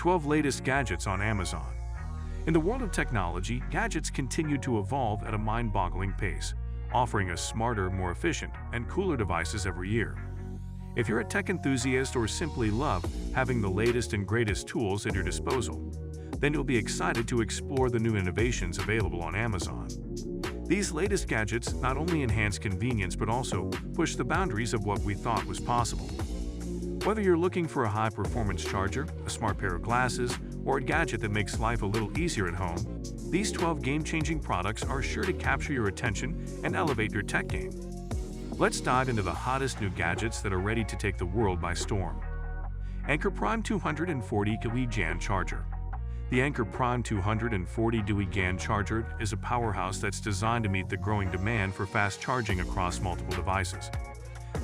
12 latest gadgets on Amazon. In the world of technology, gadgets continue to evolve at a mind-boggling pace, offering us smarter, more efficient, and cooler devices every year. If you're a tech enthusiast or simply love having the latest and greatest tools at your disposal, then you'll be excited to explore the new innovations available on Amazon. These latest gadgets not only enhance convenience but also push the boundaries of what we thought was possible. Whether you're looking for a high-performance charger, a smart pair of glasses, or a gadget that makes life a little easier at home, these 12 game-changing products are sure to capture your attention and elevate your tech game. Let's dive into the hottest new gadgets that are ready to take the world by storm. Anker Prime 240 kW GaN Charger. The Anker Prime 240 kW GaN Charger is a powerhouse that's designed to meet the growing demand for fast charging across multiple devices.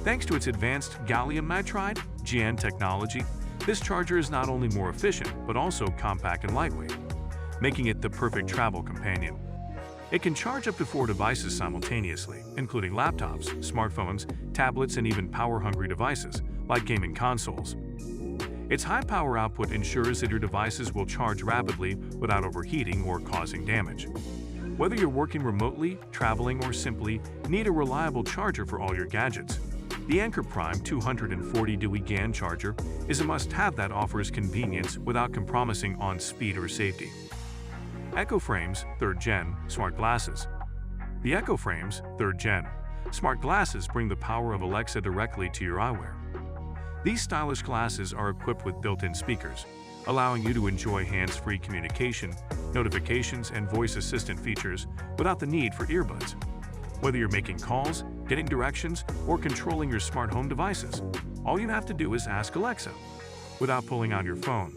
Thanks to its advanced gallium nitride (GaN) technology, this charger is not only more efficient but also compact and lightweight, making it the perfect travel companion. It can charge up to 4 devices simultaneously, including laptops, smartphones, tablets, and even power-hungry devices like gaming consoles. Its high power output ensures that your devices will charge rapidly without overheating or causing damage. Whether you're working remotely, traveling, or simply need a reliable charger for all your gadgets, the Anker Prime 240 kW GaN Charger is a must-have that offers convenience without compromising on speed or safety. EcoFrames 3rd Gen Smart Glasses. The EcoFrames 3rd Gen Smart Glasses bring the power of Alexa directly to your eyewear. These stylish glasses are equipped with built-in speakers, allowing you to enjoy hands-free communication, notifications, and voice assistant features without the need for earbuds. Whether you're making calls, getting directions, or controlling your smart home devices, all you have to do is ask Alexa without pulling out your phone.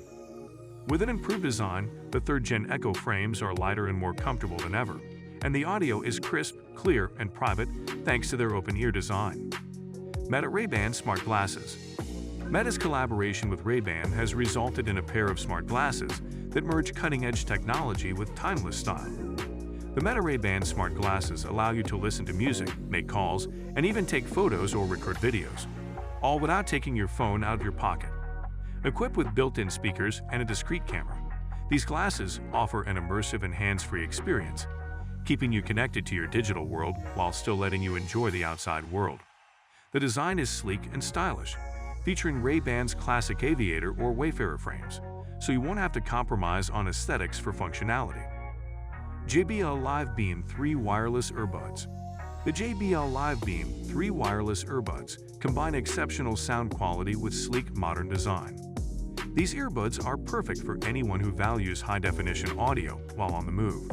With an improved design, the 3rd Gen Echo frames are lighter and more comfortable than ever, and the audio is crisp, clear, and private thanks to their open-ear design. Meta Ray-Ban Smart Glasses. Meta's collaboration with Ray-Ban has resulted in a pair of smart glasses that merge cutting-edge technology with timeless style. The Meta Ray-Ban Smart Glasses allow you to listen to music, make calls, and even take photos or record videos, all without taking your phone out of your pocket. Equipped with built-in speakers and a discrete camera, these glasses offer an immersive and hands-free experience, keeping you connected to your digital world while still letting you enjoy the outside world. The design is sleek and stylish, featuring Ray-Ban's classic aviator or wayfarer frames, so you won't have to compromise on aesthetics for functionality. JBL Live Beam 3 Wireless Earbuds. The JBL Live Beam 3 wireless earbuds combine exceptional sound quality with sleek, modern design. These earbuds are perfect for anyone who values high-definition audio while on the move.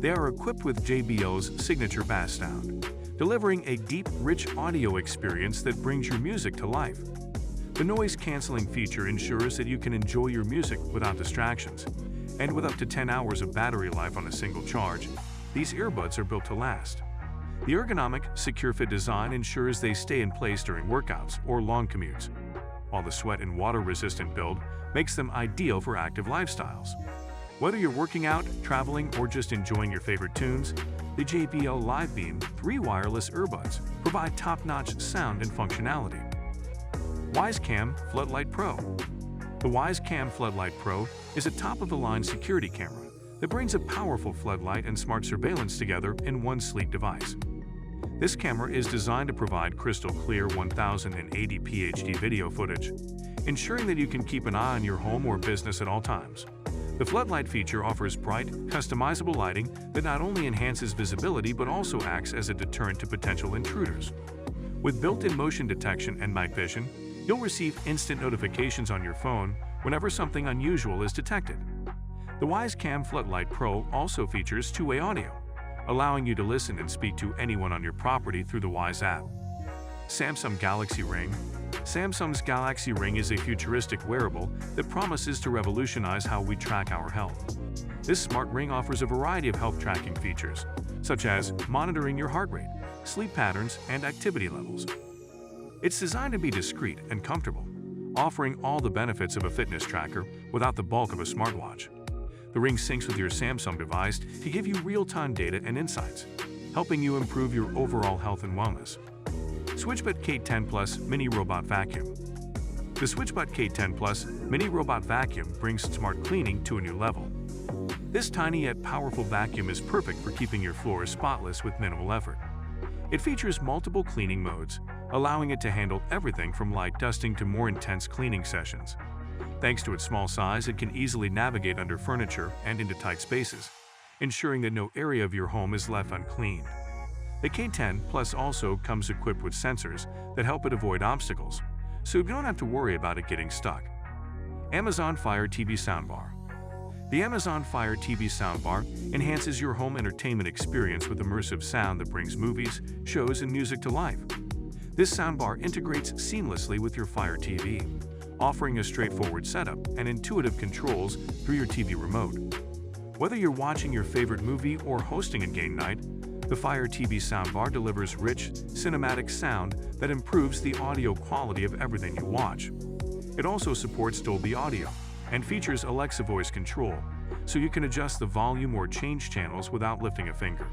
They are equipped with JBL's signature bass sound, delivering a deep, rich audio experience that brings your music to life. The noise-canceling feature ensures that you can enjoy your music without distractions, and with up to 10 hours of battery life on a single charge, these earbuds are built to last. The ergonomic, secure-fit design ensures they stay in place during workouts or long commutes, while the sweat and water-resistant build makes them ideal for active lifestyles. Whether you're working out, traveling, or just enjoying your favorite tunes, the JBL Live Beam 3 wireless earbuds provide top-notch sound and functionality. WiseCam Floodlight Pro. The WiseCam Floodlight Pro is a top-of-the-line security camera that brings a powerful floodlight and smart surveillance together in one sleek device. This camera is designed to provide crystal-clear 1080p HD video footage, ensuring that you can keep an eye on your home or business at all times. The floodlight feature offers bright, customizable lighting that not only enhances visibility but also acts as a deterrent to potential intruders. With built-in motion detection and night vision, you'll receive instant notifications on your phone whenever something unusual is detected. The WiseCam Floodlight Pro also features two-way audio, allowing you to listen and speak to anyone on your property through the Wise app. Samsung Galaxy Ring. Samsung's Galaxy Ring is a futuristic wearable that promises to revolutionize how we track our health. This smart ring offers a variety of health tracking features, such as monitoring your heart rate, sleep patterns, and activity levels. It's designed to be discreet and comfortable, offering all the benefits of a fitness tracker without the bulk of a smartwatch. The ring syncs with your Samsung device to give you real-time data and insights, helping you improve your overall health and wellness. SwitchBit K10 Plus Mini Robot Vacuum. The SwitchBot K10 Plus mini robot vacuum brings smart cleaning to a new level. This tiny yet powerful vacuum is perfect for keeping your floors spotless with minimal effort. It features multiple cleaning modes, allowing it to handle everything from light dusting to more intense cleaning sessions. Thanks to its small size, it can easily navigate under furniture and into tight spaces, ensuring that no area of your home is left uncleaned. The K10 Plus also comes equipped with sensors that help it avoid obstacles, so you don't have to worry about it getting stuck. Amazon Fire TV Soundbar. The Amazon Fire TV Soundbar enhances your home entertainment experience with immersive sound that brings movies, shows, and music to life. This soundbar integrates seamlessly with your Fire TV, offering a straightforward setup and intuitive controls through your TV remote. Whether you're watching your favorite movie or hosting a game night, the Fire TV soundbar delivers rich, cinematic sound that improves the audio quality of everything you watch. It also supports Dolby Audio and features Alexa voice control, so you can adjust the volume or change channels without lifting a finger.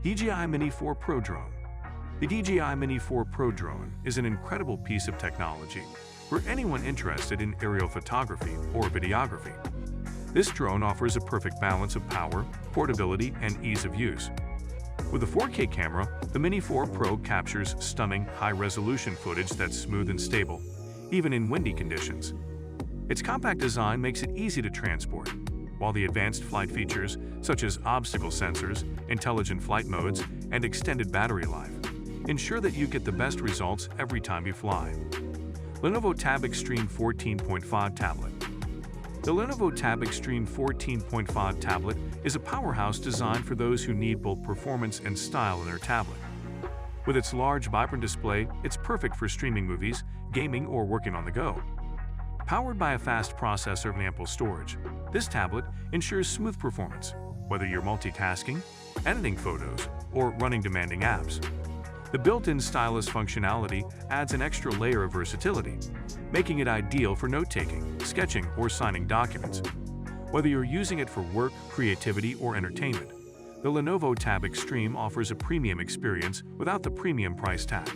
DJI Mini 4 Pro Drone. The DJI Mini 4 Pro Drone is an incredible piece of technology for anyone interested in aerial photography or videography. This drone offers a perfect balance of power, portability, and ease of use. With a 4K camera, the Mini 4 Pro captures stunning, high-resolution footage that's smooth and stable, even in windy conditions. Its compact design makes it easy to transport, while the advanced flight features, such as obstacle sensors, intelligent flight modes, and extended battery life, ensure that you get the best results every time you fly. Lenovo Tab Extreme 14.5 Tablet. The Lenovo Tab Extreme 14.5 tablet is a powerhouse designed for those who need both performance and style in their tablet. With its large, vibrant display, it's perfect for streaming movies, gaming, or working on the go. Powered by a fast processor and ample storage, this tablet ensures smooth performance, whether you're multitasking, editing photos, or running demanding apps. The built-in stylus functionality adds an extra layer of versatility, making it ideal for note-taking, sketching, or signing documents. Whether you're using it for work, creativity, or entertainment, the Lenovo Tab Extreme offers a premium experience without the premium price tag.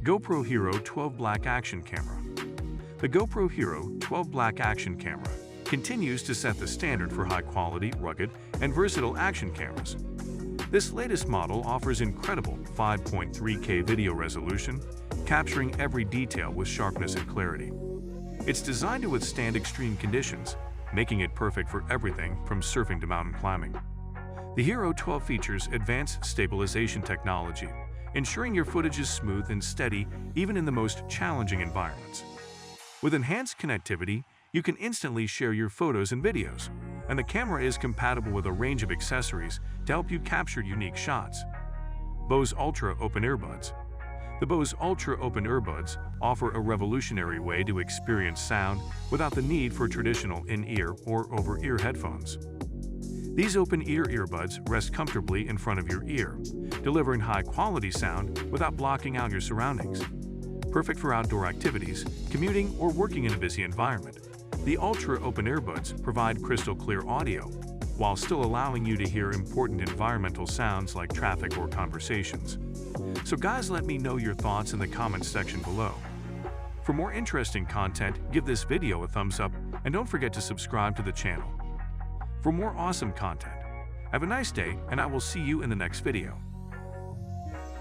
GoPro Hero 12 Black Action Camera. The GoPro Hero 12 Black Action Camera continues to set the standard for high-quality, rugged, and versatile action cameras. This latest model offers incredible 5.3K video resolution, capturing every detail with sharpness and clarity. It's designed to withstand extreme conditions, making it perfect for everything from surfing to mountain climbing. The Hero 12 features advanced stabilization technology, ensuring your footage is smooth and steady even in the most challenging environments. With enhanced connectivity, you can instantly share your photos and videos, and the camera is compatible with a range of accessories to help you capture unique shots. Bose Ultra Open Earbuds. The Bose Ultra Open Earbuds offer a revolutionary way to experience sound without the need for traditional in-ear or over-ear headphones. These open-ear earbuds rest comfortably in front of your ear, delivering high-quality sound without blocking out your surroundings. Perfect for outdoor activities, commuting, or working in a busy environment. The Ultra Open Earbuds provide crystal-clear audio, while still allowing you to hear important environmental sounds like traffic or conversations. So guys, let me know your thoughts in the comments section below. For more interesting content, give this video a thumbs up and don't forget to subscribe to the channel. For more awesome content, have a nice day and I will see you in the next video.